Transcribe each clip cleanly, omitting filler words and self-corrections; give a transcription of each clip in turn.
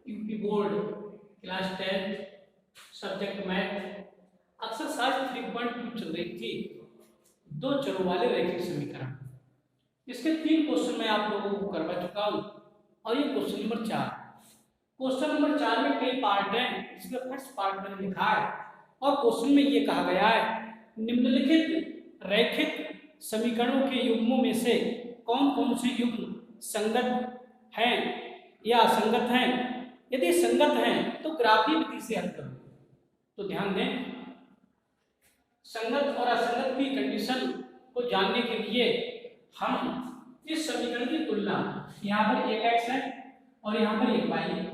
UP board class 10 subject math exercise 3.2 चल रही थी, दो चरों वाले रैखिक समीकरण। इसके 3 क्वेश्चन मैं आप लोगों को करवा चुका हूँ और ये क्वेश्चन नंबर 4। क्वेश्चन नंबर 4 में कई पार्ट हैं, इसका फर्स्ट पार्ट मैंने लिखा है और क्वेश्चन में ये कहा गया है निम्नलिखित रैखिक समीकरणों के युग्मों में से कौन कौन से युग्म संगत हैं या असंगत हैं। यदि संगत हैं तो ग्राफीय विधि से हल करो। तो ध्यान दें, संगत और असंगत की कंडीशन को जानने के लिए हम इस समीकरण की तुलना, यहाँ पर एक x है और यहाँ पर एक y है,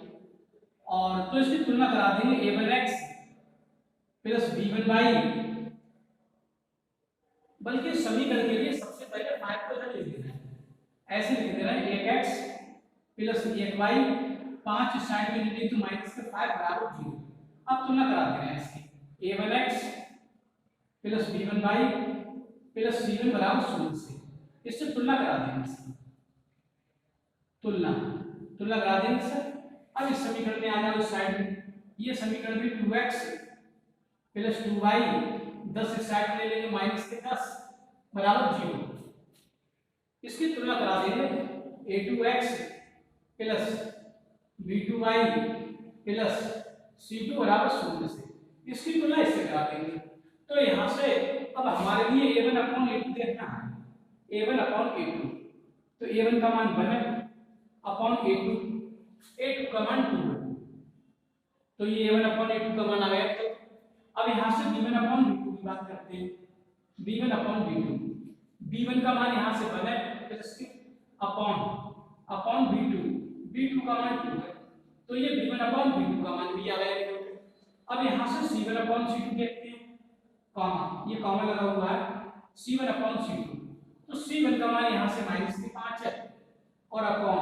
और तो इसकी तुलना करा देंगे a1x प्लस b1y। बल्कि समीकरण के लिए सबसे पहले 5 को इधर लिख देना है, ऐसे लिख देना है 1x प्लस 1y, 5 साइड में लिख तो माइनस के 5 बराबर 0। अब तुलना करा देना है इसकी a1x plus b1y plus c1 बराबर 0 से। इससे तुलना करा देंगे इसकी तुलना करा देंगे सर। अब इस समीकरण में आ जाओ इस साइड में, ये समीकरण भी 2x प्लस 2y 10 इस साइड में ले लेंगे माइनस के 10 बराबर 0। इसकी तुलना करा देंगे a2x plus b2y plus c2 बराबर 0 से। इसकी तुलना इससे करा देंगे। तो यहाँ से अब हमारे लिए a1 अपॉन a2 देखना है, a1 अपॉन a2। तो a1 का मान 1 है अपॉन a2 का मान 2 है, तो ये a1 अपॉन a2 का मान आ गया। तो अब यहाँ से b1 अपॉन b2 की बात करते हैं, b1 अपॉन b2, b1 का मान यहाँ से 1 है प्लस अपॉन b2 का मान 2 है, तो ये b1 अपॉन b2 का मान भी आ गया। अब यहाँ से c1 अपॉन c2 देखते हैं, कॉमा, ये कॉमा लगा हुआ है, c1 अपॉन c2, तो c1 का मान यहाँ से माइनस के 5 है और अपॉन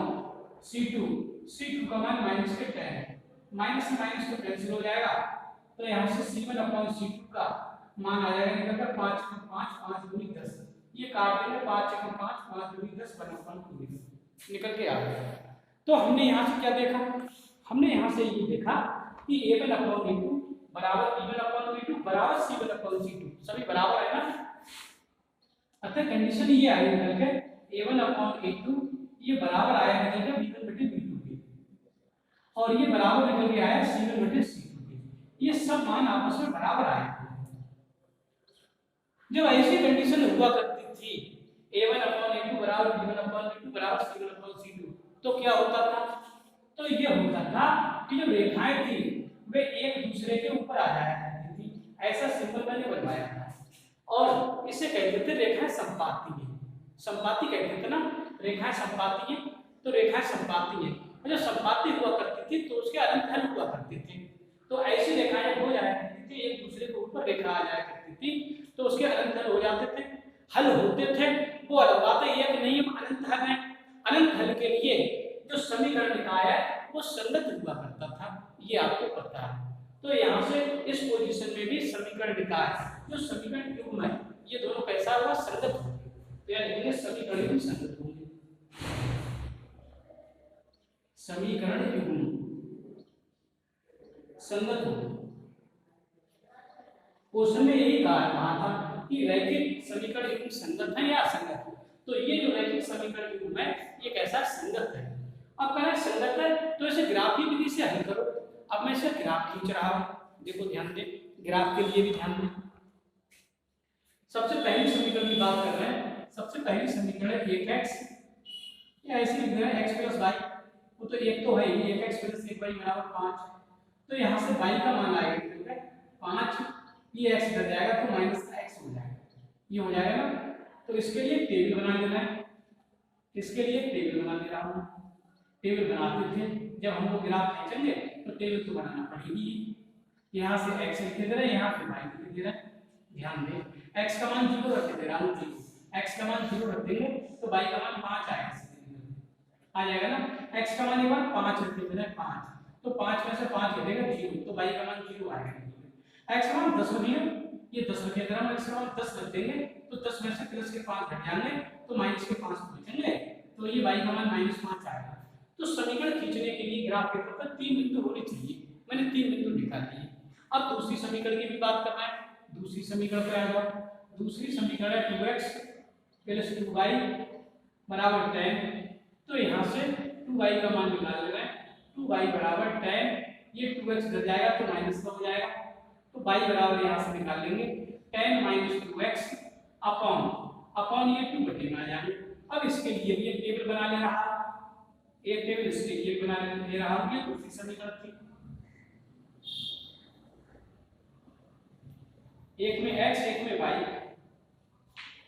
c2 का मान माइनस के 10 है, माइनस से माइनस तो कैंसिल हो जाएगा। तो यहाँ से c1 अपॉन c2 का मान आ जाएगा निकलकर 5 × 5 5 × 10, ये काट देंगे 5 × 5 5 × 10 1/2 निकल के आ गया। तो हमने यहाँ से क्या देखा, हमने यहाँ से ये देखा कि a1 अपॉन a2 बराबर b1 अपॉन b2 बराबर c1 अपॉन c2, सभी बराबर है ना। अतः कंडीशन ये आई निकल के a1 अपॉन a2 ये बराबर आया निकल के b1 बटे b2 के, और ये बराबर निकल के आया c1 बटे c2 के। ये सब मान आपस में बराबर आए। जब ऐसी कंडीशन हुआ करती थी a1 अपॉन a2 बराबर b1 अपॉन b2 बराबर c1 अपॉन c2, तो क्या होता था, तो ये होता था कि जो रेखाएं थी वे एक दूसरे के ऊपर आ जाया करती थी। ऐसा सिंबल मैंने बनवाया था और इसे कहते थे रेखाएं संपाती है। संपाती कहते थे ना, रेखाएं संपाती है, तो रेखाएं संपाती है। और जब संपाती हुआ करती थी तो उसके अनंत हुआ करते थे। तो ऐसी रेखाएं हो जाया करती थी, एक दूसरे के ऊपर रेखा आ जाया करती थी, तो उसके अनंत हो जाते थे, हल होते थे। वो अलग बात है, ये नहीं अनंत हल है। अनंत हल के लिए जो समीकरण निकाय है वो संगत हुआ करता था, ये आपको पता है। तो यहाँ से इस पोजीशन में भी समीकरण निकाय जो समीकरण युग्म है ये दोनों कैसा हुआ, संगत होंगे। तो यहाँ लिखेंगे समीकरण युग्म संगत होंगे, समीकरण युग्म संगत होंगे। क्वेश्चन में यही कहा था कि रैखिक समीकरण युग्म संगत है या असंगत है। तो ये जो रैखिक समीकरण युग्म है ये कैसा, संगत है। अब कह रहे हैं संगत है तो इसे ग्राफीय विधि से हल करो। अब मैं इसे ग्राफ खींच रहा हूं, देखो ध्यान दें, ग्राफ के लिए भी ध्यान दें। सबसे पहली समीकरण की बात कर रहे हैं, सबसे पहली समीकरण है 1x, या ऐसे लिख रहे हैं x प्लस y, वो तो एक तो है ही, 1x प्लस 1y बराबर 5। तो यहाँ से y का मान आएगा 5, ये x इधर जाएगा तो माइनस का x हो जाएगा, ये हो जाएगा ना। तो इसके लिए टेबल बना देना है, इसके लिए टेबल बना दे रहा हूँ। टेबल बनाते थे जब हम लोग ग्राफ खींचेंगे तो टेबल तो बनाना पड़ेगी। यहाँ से x लिखे दे रहे हैं, यहाँ पे y लिखे दे रहे हैं। ध्यान दें, x का मान 0 रख दे रहा हूँ, x का मान 0 रख देंगे तो y का मान 5 आएगा, आ जाएगा ना। x का मान 5 रख दे रहे हैं 5, तो 5 में से 5 घटेगा 0, तो y का मान 0 आएगा। x का मान 10 दिया, ये 10 रखे दे रहा हूँ, x का मान 10 रख देंगे तो 10 में से प्लस के 5 घट जाएंगे तो माइनस के 5 बचेंगे, तो ये y का मान -5 आएगा। तो समीकरण खींचने के लिए ग्राफ पेपर पर 3 बिंदु होने चाहिए। मैंने 3 बिंदु निकाल दिए। अब दूसरी समीकरण की भी बात करना है। दूसरी समीकरण पे आ जाओ। दूसरी समीकरण है 2x + 2y बराबर 10। तो यहाँ से 2y का मान निकाल लेना है। 2y बराबर 10, ये 2x घट जाएगा तो माइनस का हो जाएगा, तो y बराबर यहाँ से निकाल लेंगे 10 - 2x अपॉन ये 2 में आ जाएंगे। अब इसके लिए भी एक टेबल बना ले रहा, एक टेबल इसके लिए बना ले रहा हूँ। ये दूसरी समीकरण थी, एक में x एक में y।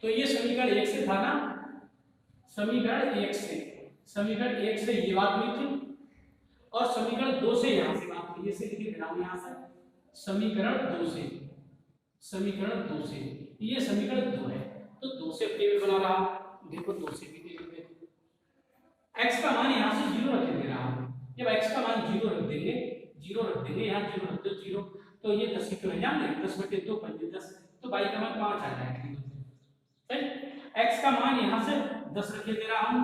तो ये समीकरण 1 से था ना, समीकरण 1 से ये बात हुई थी, और समीकरण 2 से यहाँ से बात हुई। इसे लिखे दे रहा हूँ यहाँ से, समीकरण 2 से ये समीकरण 2 है। तो 2 से टेबल बना रहा हूँ। देखो 2 से भी टेबल देखो, x का मान यहाँ से 0 रख दे रहा हूँ। जब x का मान 0 रख देंगे, यहाँ 0 रख दो 0, तो ये 10 की जान 10/2 5 10, तो y का मान 5 आ जाएगा। सही, x का मान यहाँ से 10 रख दे रहा हूँ,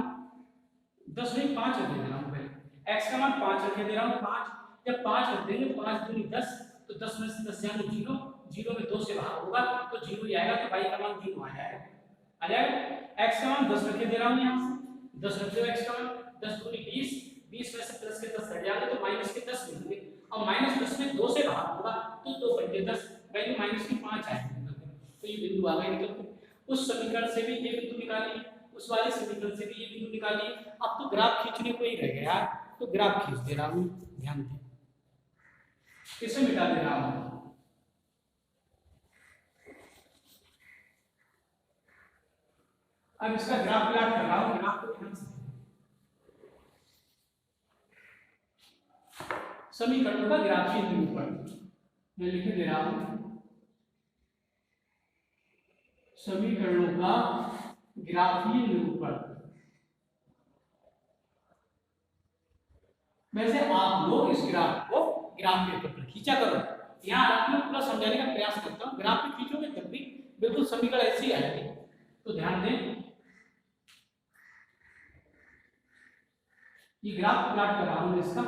10 नहीं 5 रख दे रहा हूँ। पहले x का मान 5 रख दे रहा हूँ, 5। जब 5 रख देंगे 5 दूनी 10, तो 10 में से 10 जाने 0, 0 में 2 से बाहर होगा तो 0 ही आएगा, तो y का मान 0 आ जाएगा। x का मान 10 रख दे रहा हूँ, यहाँ से 10 रख दो। x का मान 10 दूनी 20, 20 में से प्लस के 10 हट जाएंगे तो माइनस के 10 मिलेंगे, और माइनस 10 में 2 से बाहर होगा तो 2/10, वैल्यू माइनस की 5 आएगी। तो ये बिंदु आ गए निकल के। उस समीकरण से भी ये बिंदु निकालिए, उस वाले समीकरण से भी ये बिंदु निकालिए। अब तो ग्राफ खींचने को ही रह गया, तो ग्राफ खींच दे रहा हूँ, ध्यान दें, इसे मिटा दे रहा हूँ। अब इसका ग्राफ प्लॉट कर रहा हूँ, ग्राफ को ध्यान से समीकरणों का ग्राफीय निरूपण मैं लिख दे रहा हूँ। समीकरणों का ग्राफीय निरूपण। वैसे आप लोग इस ग्राफ को ग्राफ पेपर पर खींचा करो, यहाँ आप लोग पूरा समझाने का प्रयास करता हूँ। ग्राफ पे खींचोगे तब भी बिल्कुल समीकरण ऐसे ही आएगी, तो ध्यान दें। ये ग्राफ प्लॉट कर रहा हूं इसका,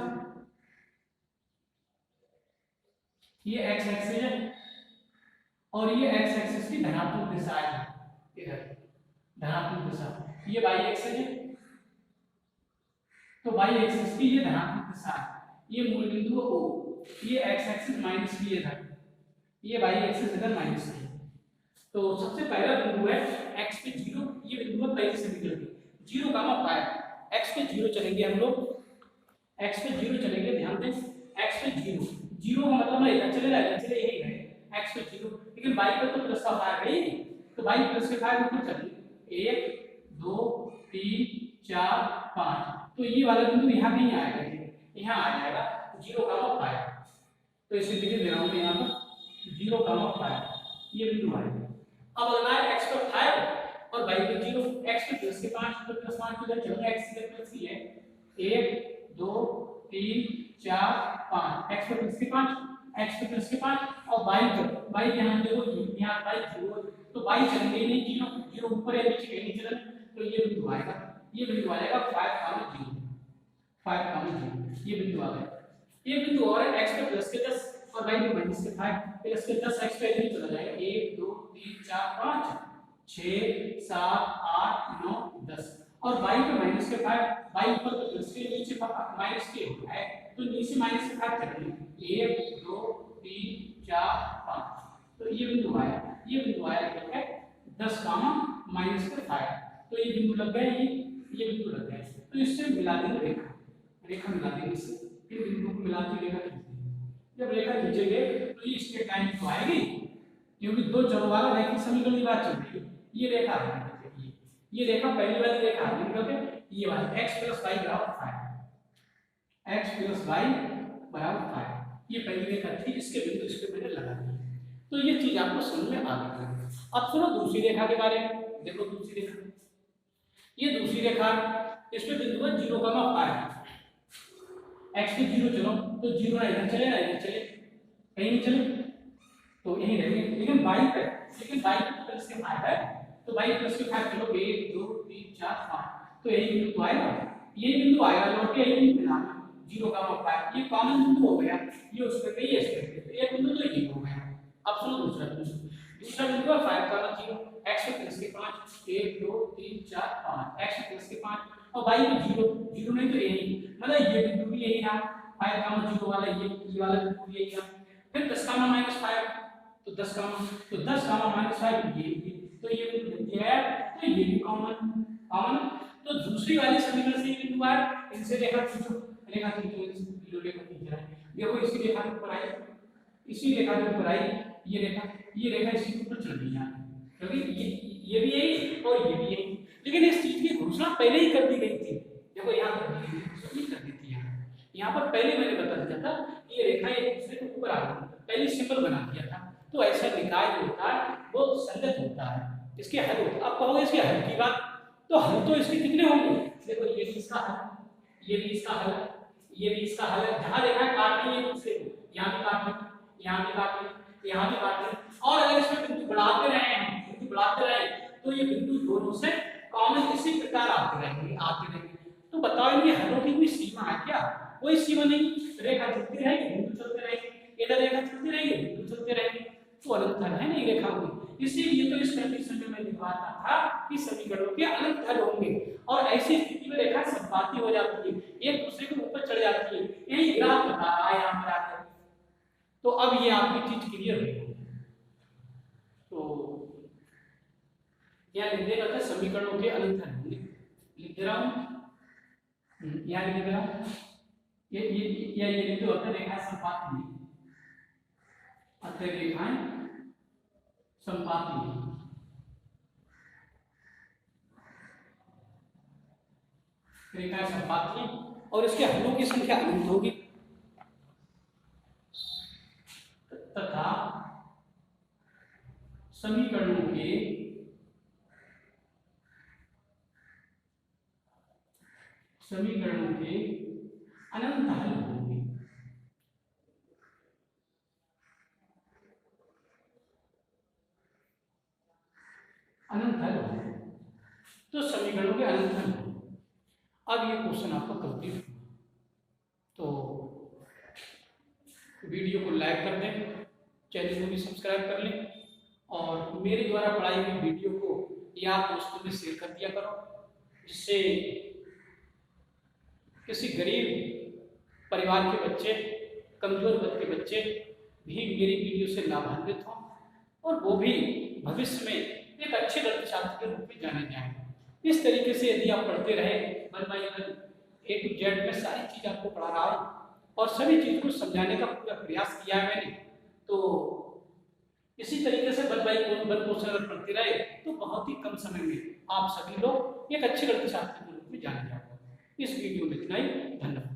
ये x एक्सिस है और ये x एक्सिस की धनात्मक दिशा है, इधर धनात्मक दिशा। ये y एक्सिस है, तो y एक्सिस की ये धनात्मक दिशा है। ये मूल बिंदु O, ये x एक्सिस माइनस b इधर, ये y एक्सिस इधर माइनस b। तो सबसे पहला बिंदु है x पे 0, ये बिंदु है पहले समीकरण की 0 गामा पाई। x पे 0 चलेंगे हम लोग, x पे 0 चलेंगे, ध्यान दें। x पे 0 का मतलब है इधर चले जाएगा, चले यही है x पे 0, लेकिन y पर तो प्लस का फायर है, तो y प्लस के फायर ऊपर चलेंगे 1 2 3 4 5। तो ये वाला बिंदु यहाँ नहीं आएगा, यहाँ आ जाएगा 0 गामा फायर। तो इसे लिख दे रहा हूँ यहाँ पर 0 गामा फायर, ये बिंदु आएगा। अब अगर है x पर 5 और y पे 0, x पे प्लस के 5, तो प्लस 5 किधर चलेगा, x इधर प्लस ही है 1 2 3 4 5, x पे प्लस के 5, x पे प्लस के 5, और y यहाँ देखो, यहाँ y 0, तो y चलेंगे ही नहीं, 0 ऊपर या नीचे कहीं नहीं चलेंगे, तो ये बिंदु आएगा, ये बिंदु आएगा 5, 0 ये बिंदु आ गया। ये बिंदु और है x पे प्लस के 10 और y पे माइनस के 5, प्लस के 10 x पे इधर ही चला जाएगा 1 2 3 4 5 6 7 8 9 10, और y पे माइनस के 5, y ऊपर तो प्लस के नीचे माइनस के होता है, तो नीचे माइनस के 5 चलेंगे 1 2 3 4 5। तो ये बिंदु आया क्या है 10 गामा माइनस के 5। तो ये बिंदु लग गया, ये बिंदु लग गया। तो इससे मिला देंगे रेखा मिला देंगे, इससे फिर बिंदु को मिलाते रेखा खींचेंगे। जब रेखा खींचेंगे तो ये इसके टाइम तो आएगी, क्योंकि दो चरों वाला रैखिक समीकरण की बात चल रही है। ये रेखा है, ये रेखा पहली वाली रेखा है, मतलब ये वाली x + y बराबर 5, x + y बराबर 5, ये पहली रेखा थी, इसके बिंदु इस पे मैंने लगा दिए। तो ये चीज आपको समझ में आ गई। अब सुनो दूसरी रेखा के बारे में। देखो दूसरी रेखा, ये दूसरी रेखा, इस पे बिंदु है 0 गामा 5, x पे 0 चलो, तो 0 ना इधर चले ना इधर चले, कहीं नहीं चले, तो यही रहेंगे। लेकिन y पे प्लस के 5 है, तो y प्लस के 5 चलो 1 2 3 4 5, तो यही बिंदु तो आएगा। ये बिंदु आएगा लौट के यही मिलाना 0,5 ये कॉमन बिंदु हो गया, ये उस पे गई, इस पे गई, तो एक बिंदु तो ये हो गया। अब सुनो दूसरा बिंदु, दूसरा बिंदु है 5,0 x प्लस के 5 1 2 3 4 5 x प्लस के 5 और y में 0 0 नहीं तो यही, मतलब ये बिंदु भी यही रहा 5,0 वाला, ये वाला बिंदु यही रहा। फिर 10,-5 तो 10,-5 ये तो ये बिंदु दिया है, तो ये भी कॉमन। तो दूसरी वाली समीकरण से ये बिंदु आया, इनसे रेखा खींचो, रेखा खींचो, रेखा खींच रहा है, देखो इसी रेखा के ऊपर आई, इसी रेखा के ऊपर आई, ये रेखा इसी के ऊपर चल रही है, क्योंकि ये भी यही और ये भी यही। लेकिन इस चीज की घोषणा पहले ही कर दी गई थी, देखो यहाँ कर दी गई थी, कर दी थी यहाँ पर पहले मैंने बता दिया था ये रेखा एक दूसरे के ऊपर आ गई, पहले सिंबल बना दिया था। तो ऐसा निकाय जो होता है वो संगत होता है, इसके हल होता है। अब कहोगे इसके हल की बात, तो हल तो इसके कितने होंगे, देखो ये भी इसका हल, ये भी इसका हल, ये भी इसका हल है। जहां रेखा काट रही है दूसरे को, यहाँ भी काट रही, यहाँ भी काट रही, यहाँ भी काट रही, और अगर इसमें बिंदु बढ़ाते रहे हैं, बिंदु बढ़ाते रहे तो ये बिंदु दोनों से कॉमन इसी प्रकार आते रहेंगे। तो बताओ ये हलों की कोई सीमा है क्या, कोई सीमा नहीं, रेखा चलती रहेगी, बिंदु चलते रहेंगे, इधर रेखा चलती रहेगी, बिंदु चलते रहेंगे, तो अनंत हल है नहीं रेखा होगी। इसीलिए तो इस कंडीशन में मैं दिखाता था कि समीकरणों के अनंत हल होंगे, और ऐसी स्थिति में रेखा संपाती हो जाती है, एक दूसरे के ऊपर चढ़ जाती है, यही ग्राफ बता रहा है यहाँ पर आकर। तो अब ये आपकी चीज क्लियर हो गई। तो यहाँ लिख देगा समीकरणों के अनंत हल होंगे, लिख दे रहा हूँ, यहाँ लिख दे रहा हूँ, ये लिख दो अतः रेखा संपाती है, अतः रेखाएं संपाती है। रेखाएं संपाती है और इसके हलों की संख्या अनंत होगी, तथा समीकरणों के अनंत हल होंगे। अनंत हल होंगे, तो समीकरणों के अनंत हल होंगे। अब ये क्वेश्चन आपका कंप्लीट हुआ, तो वीडियो को लाइक कर दें, चैनल को भी सब्सक्राइब कर लें, और मेरे द्वारा पढ़ाई हुई वीडियो को यार दोस्तों में शेयर कर दिया करो, जिससे किसी गरीब परिवार के बच्चे, कमजोर वर्ग के बच्चे भी मेरी वीडियो से लाभान्वित हों, और वो भी भविष्य में एक अच्छे गणित छात्र के रूप में जाने जाएं। इस तरीके से यदि आप पढ़ते रहे 1 by 1 A to Z में सारी चीज आपको पढ़ा रहा हूँ, और सभी चीज को समझाने का पूरा प्रयास किया है मैंने, तो इसी तरीके से 1 by 1 क्वेश्चन अगर पढ़ते रहे तो बहुत ही कम समय में आप सभी लोग एक अच्छे गणित छात्र के रूप में जाने जाएंगे। इस वीडियो में इतना ही, धन्यवाद।